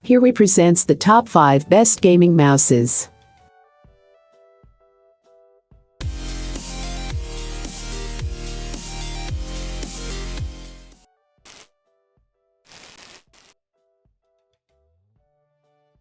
Here we presents the top 5 best gaming mouses.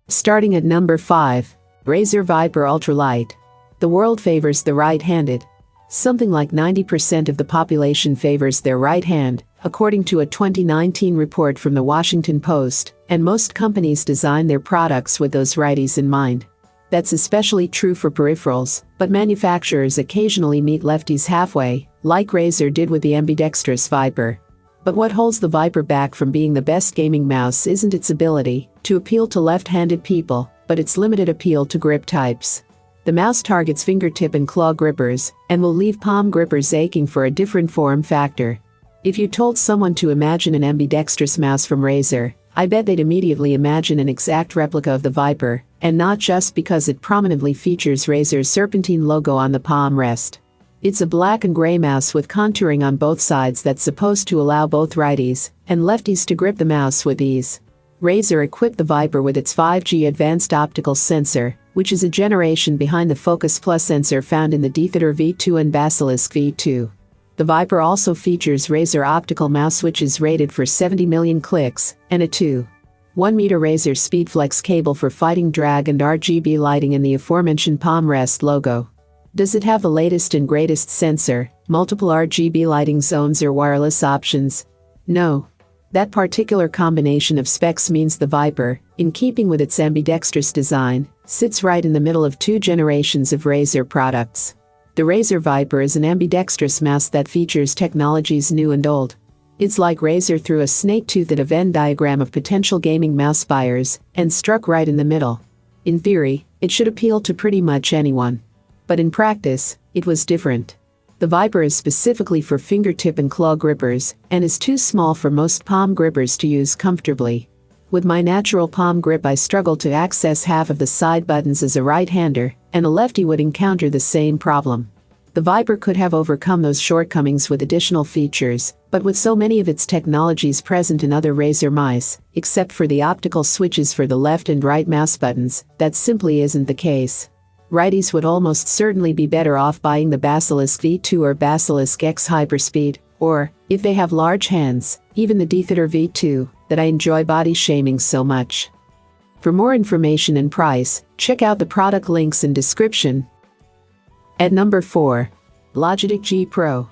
Starting at number 5, Razer Viper Ultralight. The world favors the right-handed. Something like 90% of the population favors their right hand, according to a 2019 report from the Washington Post, and most companies design their products with those righties in mind. That's especially true for peripherals, but manufacturers occasionally meet lefties halfway, like Razer did with the ambidextrous Viper. But what holds the Viper back from being the best gaming mouse isn't its ability to appeal to left-handed people, but its limited appeal to grip types. The mouse targets fingertip and claw grippers, and will leave palm grippers aching for a different form factor. If you told someone to imagine an ambidextrous mouse from Razer, I bet they'd immediately imagine an exact replica of the Viper, and not just because it prominently features Razer's serpentine logo on the palm rest. It's a black and gray mouse with contouring on both sides that's supposed to allow both righties and lefties to grip the mouse with ease. Razer equipped the Viper with its 5G advanced optical sensor, which is a generation behind the Focus Plus sensor found in the DeathAdder V2 and Basilisk V2. The Viper also features Razer optical mouse switches rated for 70 million clicks, and a 2.1 meter Razer SpeedFlex cable for fighting drag and RGB lighting in the aforementioned palm rest logo. Does it have the latest and greatest sensor, multiple RGB lighting zones or wireless options? No. That particular combination of specs means the Viper, in keeping with its ambidextrous design, sits right in the middle of 2 generations of Razer products. The Razer Viper is an ambidextrous mouse that features technologies new and old. It's like Razer threw a snake tooth at a Venn diagram of potential gaming mouse buyers and struck right in the middle. In theory, it should appeal to pretty much anyone. But in practice, it was different. The Viper is specifically for fingertip and claw grippers, and is too small for most palm grippers to use comfortably. With my natural palm grip, I struggle to access half of the side buttons as a right-hander, and a lefty would encounter the same problem. The Viper could have overcome those shortcomings with additional features, but with so many of its technologies present in other Razer mice, except for the optical switches for the left and right mouse buttons, that simply isn't the case. Righties would almost certainly be better off buying the Basilisk V2 or Basilisk X Hyperspeed, or, if they have large hands, even the DeathAdder V2, that I enjoy body shaming so much. For more information and price, check out the product links in description. At number 4. Logitech G Pro.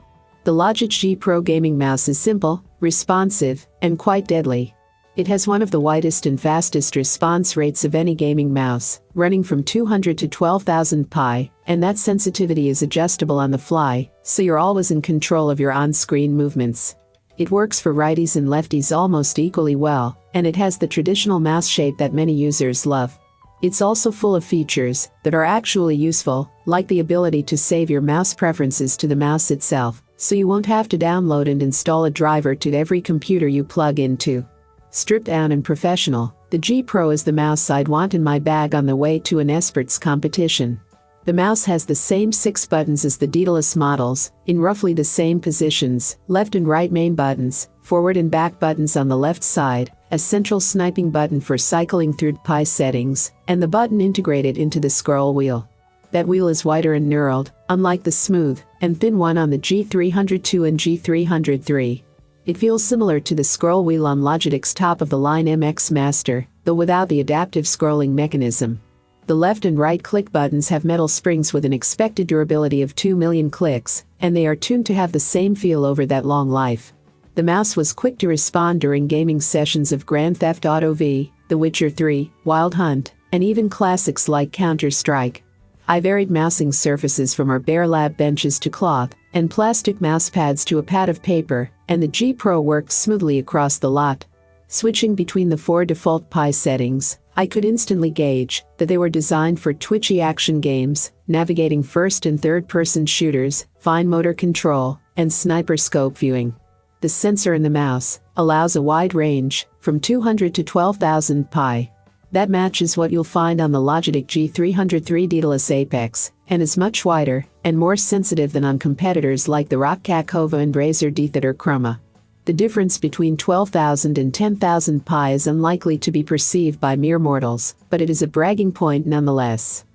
The Logitech G Pro gaming mouse is simple, responsive, and quite deadly. It has one of the widest and fastest response rates of any gaming mouse, running from 200 to 12,000 pi, and that sensitivity is adjustable on the fly, so you're always in control of your on-screen movements. It works for righties and lefties almost equally well, and it has the traditional mouse shape that many users love. It's also full of features that are actually useful, like the ability to save your mouse preferences to the mouse itself, so you won't have to download and install a driver to every computer you plug into. Stripped down and professional, the G Pro is the mouse I'd want in my bag on the way to an experts competition. The mouse has the same 6 buttons as the Daedalus models, in roughly the same positions, left and right main buttons, forward and back buttons on the left side, a central sniping button for cycling through PI settings, and the button integrated into the scroll wheel. That wheel is wider and knurled, unlike the smooth and thin one on the G302 and G303. It feels similar to the scroll wheel on Logitech's top-of-the-line MX Master, though without the adaptive scrolling mechanism. The left and right click buttons have metal springs with an expected durability of 2 million clicks, and they are tuned to have the same feel over that long life. The mouse was quick to respond during gaming sessions of Grand Theft Auto V, The Witcher 3, Wild Hunt, and even classics like Counter-Strike. I varied mousing surfaces from our Bear Lab benches to cloth, and plastic mouse pads to a pad of paper, and the G Pro worked smoothly across the lot. Switching between the 4 default PI settings, I could instantly gauge that they were designed for twitchy action games, navigating first and third-person shooters, fine motor control, and sniper scope viewing. The sensor in the mouse allows a wide range, from 200 to 12,000 pi. That matches what you'll find on the Logitech G303 Daedalus Apex, and is much wider and more sensitive than on competitors like the Roccat Kova and Razer DeathAdder Chroma. The The difference between 12,000 and 10,000 pi is unlikely to be perceived by mere mortals, but it is a bragging point nonetheless.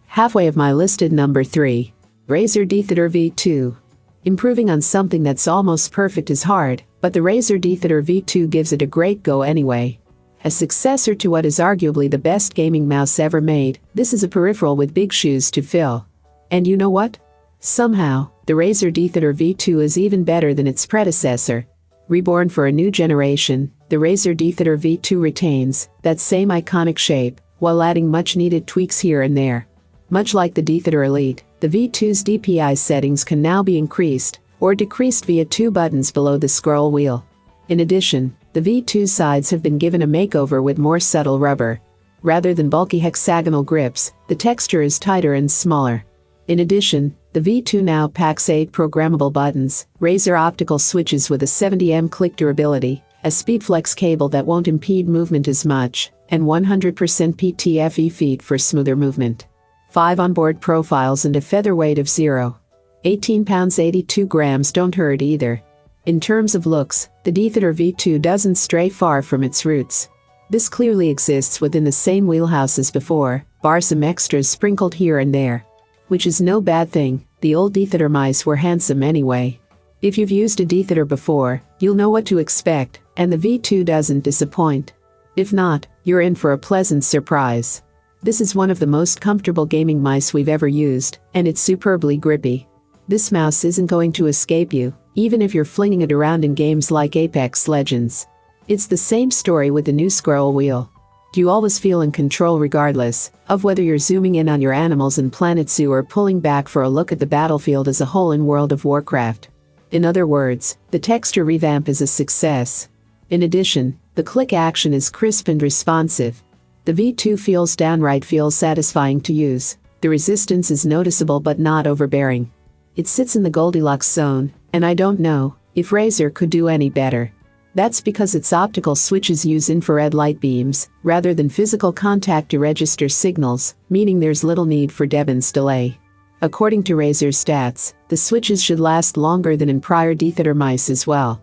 Halfway of my listed number 3. Razer DeathAdder V2. Improving on something that's almost perfect is hard, but the Razer DeathAdder V2 gives it a great go anyway. A successor to what is arguably the best gaming mouse ever made, this is a peripheral with big shoes to fill. And you know what? Somehow, the Razer DeathAdder V2 is even better than its predecessor. Reborn for a new generation, the Razer DeathAdder V2 retains that same iconic shape, while adding much-needed tweaks here and there. Much like the DeathAdder Elite, the V2's DPI settings can now be increased or decreased via 2 buttons below the scroll wheel. In addition, the V2 sides have been given a makeover with more subtle rubber. Rather than bulky hexagonal grips, the texture is tighter and smaller. In addition, the V2 now packs 8 programmable buttons, Razer optical switches with a 70mm click durability, a SpeedFlex cable that won't impede movement as much, and 100% PTFE feet for smoother movement. 5 onboard profiles and a featherweight of 0. 18 pounds 82 grams don't hurt either. In terms of looks, the DeathAdder V2 doesn't stray far from its roots. This clearly exists within the same wheelhouse as before, bar some extras sprinkled here and there. Which is no bad thing, the old DeathAdder mice were handsome anyway. If you've used a DeathAdder before, you'll know what to expect, and the V2 doesn't disappoint. If not, you're in for a pleasant surprise. This is one of the most comfortable gaming mice we've ever used, and it's superbly grippy. This mouse isn't going to escape you, even if you're flinging it around in games like Apex Legends. It's the same story with the new scroll wheel. You always feel in control regardless of whether you're zooming in on your animals in Planet Zoo or pulling back for a look at the battlefield as a whole in World of Warcraft. In other words, the texture revamp is a success. In addition, the click action is crisp and responsive. The V2 feels satisfying to use. The resistance is noticeable but not overbearing. It sits in the Goldilocks zone, and I don't know if Razer could do any better. That's because its optical switches use infrared light beams, rather than physical contact to register signals, meaning there's little need for Debian's delay. According to Razer's stats, the switches should last longer than in prior DeathAdder mice as well.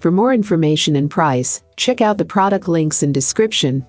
For more information and price, check out the product links in description.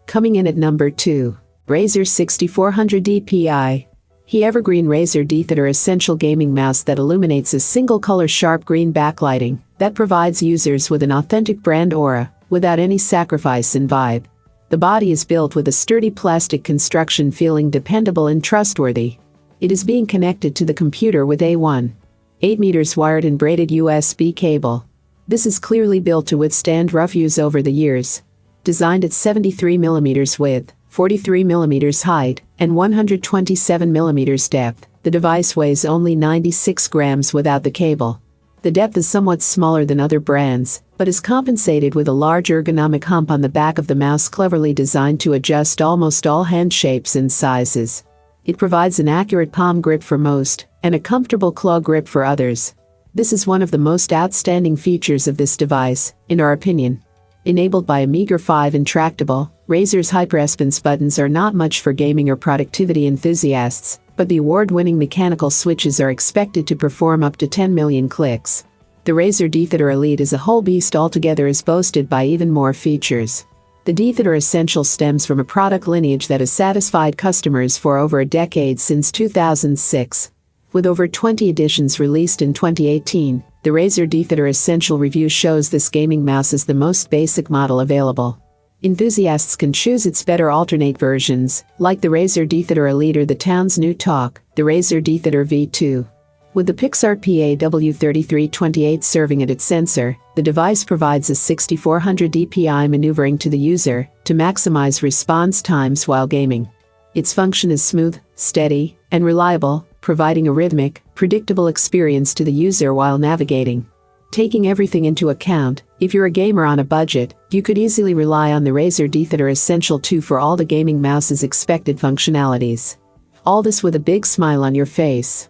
Coming in at number 2. Razer 6400 DPI. The evergreen Razer DeathAdder Essential Gaming Mouse that illuminates a single-color sharp green backlighting that provides users with an authentic brand aura, without any sacrifice in vibe. The body is built with a sturdy plastic construction feeling dependable and trustworthy. It is being connected to the computer with a 1.8 meters wired and braided USB cable. This is clearly built to withstand rough use over the years. Designed at 73mm width, 43mm height, and 127mm depth, the device weighs only 96 grams without the cable. The depth is somewhat smaller than other brands, but is compensated with a large ergonomic hump on the back of the mouse cleverly designed to adjust almost all hand shapes and sizes. It provides an accurate palm grip for most, and a comfortable claw grip for others. This is one of the most outstanding features of this device, in our opinion. Enabled by a meager 5 intractable, Razer's HyperSense buttons are not much for gaming or productivity enthusiasts, but the award-winning mechanical switches are expected to perform up to 10 million clicks. The Razer DeathAdder Elite is a whole beast altogether, as boasted by even more features. The DeathAdder Essential stems from a product lineage that has satisfied customers for over a decade, since 2006. With over 20 editions released in 2018, the Razer DeathAdder Essential review shows this gaming mouse is the most basic model available. Enthusiasts can choose its better alternate versions, like the Razer DeathAdder Elite or the town's new talk, the Razer DeathAdder V2. With the Pixar PAW3328 serving at its sensor, the device provides a 6400 DPI maneuvering to the user to maximize response times while gaming. Its function is smooth, steady, and reliable, providing a rhythmic, predictable experience to the user while navigating. Taking everything into account, if you're a gamer on a budget, you could easily rely on the Razer DeathAdder Essential 2 for all the gaming mouse's expected functionalities. All this with a big smile on your face.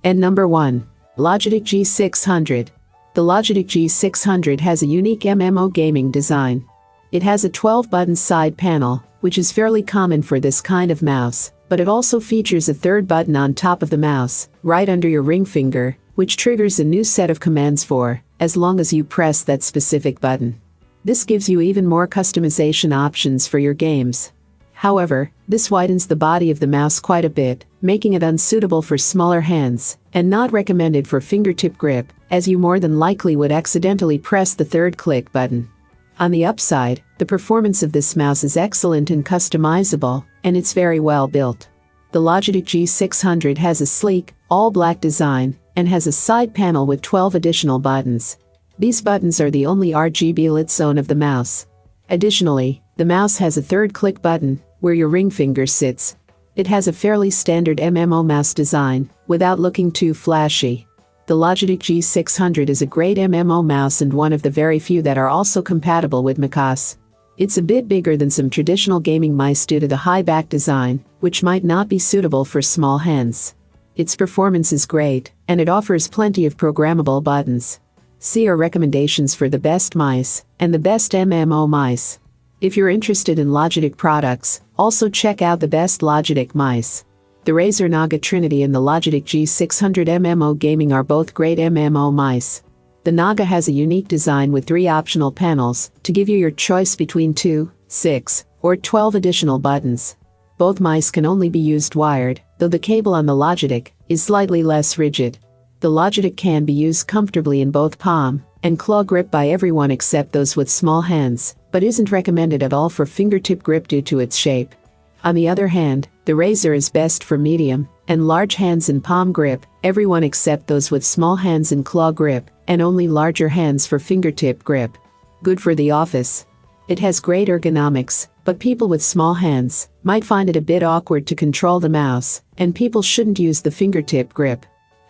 And number 1. Logitech G600. The Logitech G600 has a unique MMO gaming design. It has a 12-button side panel, which is fairly common for this kind of mouse, but it also features a third button on top of the mouse, right under your ring finger, which triggers a new set of commands for as long as you press that specific button. This gives you even more customization options for your games. However, this widens the body of the mouse quite a bit, making it unsuitable for smaller hands, and not recommended for fingertip grip, as you more than likely would accidentally press the third click button. On the upside, the performance of this mouse is excellent and customizable, and it's very well built. The Logitech G600 has a sleek, all-black design, and has a side panel with 12 additional buttons. These buttons are the only RGB lit zone of the mouse. Additionally, the mouse has a third click button, where your ring finger sits. It has a fairly standard MMO mouse design, without looking too flashy. The Logitech G600 is a great MMO mouse and one of the very few that are also compatible with macOS. It's a bit bigger than some traditional gaming mice due to the high back design, which might not be suitable for small hands. Its performance is great, and it offers plenty of programmable buttons. See our recommendations for the best mice, and the best MMO mice. If you're interested in Logitech products, also check out the best Logitech mice. The Razer Naga Trinity and the Logitech G600 MMO Gaming are both great MMO mice. The Naga has a unique design with 3 optional panels, to give you your choice between 2, 6, or 12 additional buttons. Both mice can only be used wired, though the cable on the Logitech is slightly less rigid. The Logitech can be used comfortably in both palm and claw grip by everyone except those with small hands, but isn't recommended at all for fingertip grip due to its shape. On the other hand, the Razer is best for medium and large hands in palm grip, everyone except those with small hands in claw grip, and only larger hands for fingertip grip. Good for the office. It has great ergonomics, but people with small hands might find it a bit awkward to control the mouse, and people shouldn't use the fingertip grip.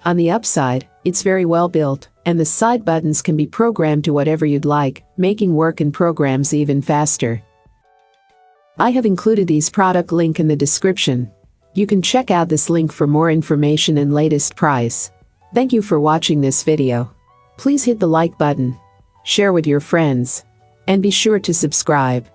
On the upside, it's very well built, and the side buttons can be programmed to whatever you'd like, making work in programs even faster. I have included these product link in the description. You can check out this link for more information and latest price. Thank you for watching this video. Please hit the like button, share with your friends, and be sure to subscribe.